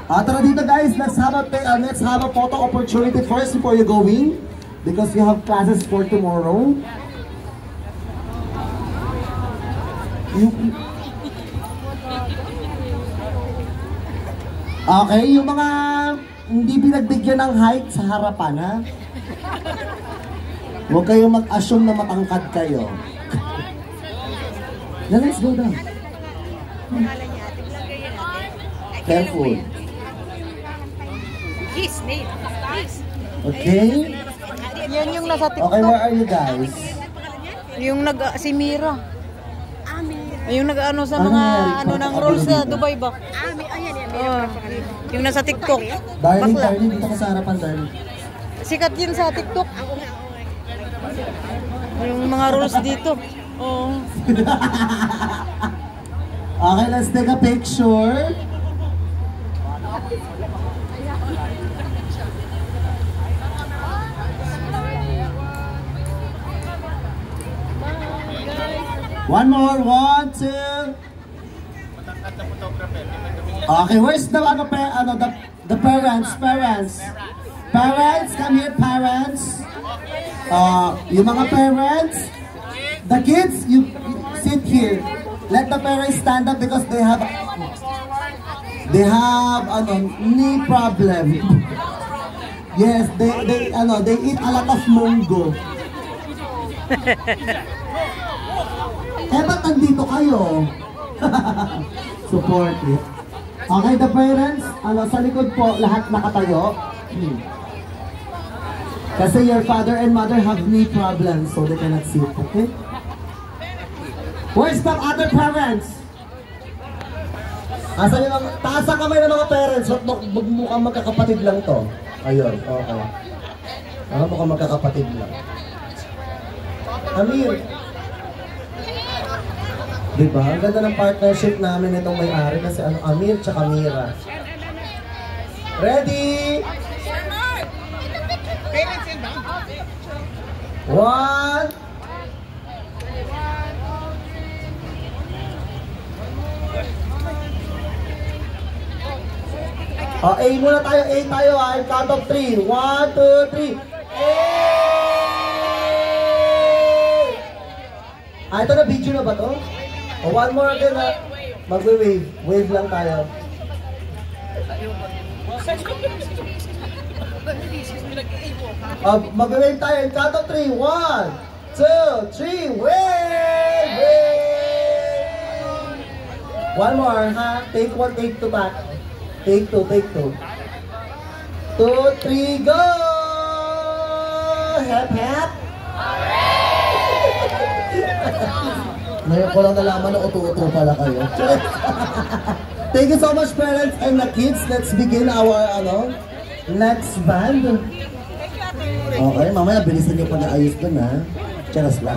Tara dito guys, let's have a photo opportunity first before you going. Because we have classes for tomorrow. Okay, yung mga hindi pinagbigyan ng height sa harapan, ha? Huwag kayong mag-assume na matangkad kayo. Yeah, let's go down. Careful. His name. Okay? Yan yung nasa TikTok. Okay, where are you guys? Yung si Mira. Yung nag-ano sa mga ng rules sa Dubai ba? Yung nasa TikTok. Darling, dito ka sa harapan, darling. Sikat yun sa TikTok. Yung mga rules dito. Oo. Okay, let's take a picture. One more, 1, 2. Okay, where's the the parents? Parents, come here, parents. Yung mga parents, the kids, you sit here. Let the parents stand up because they have knee problem. Yes, they eat a lot of mongo. Ba't nandito kayo? Support it. Okay, the parents, sa likod po, lahat nakatayo. Kasi your father and mother have knee problems, so they cannot sit, okay? Where's the other parents? Taas ang kamay ng mga parents, mukhang magkakapatid lang to. Ayun, okay. Mukhang magkakapatid lang. Amir. Diba? Ang ganda ng partnership namin itong may-ari kasi Amir tsaka Mira. Ready? 1. A muna tayo, A tayo ha. In count of 3. 1, 2, 3. A! Ito na, video na ba to? One more again ha. Magwe-wave. Wave lang tayo. Magwe-wave tayo. In count of 3. 1, 2, 3. Wave! Wave! One more ha. Take 1, take 2 back. Take 2, take 2. 2, 3, go! Hep, hep! Ngayon ko lang nalaman na uto-uto pala kayo. Thank you so much parents and the kids. Let's begin our next band. Okay, mamaya bilisan niyo pag-aayos dun ha. Charas lang.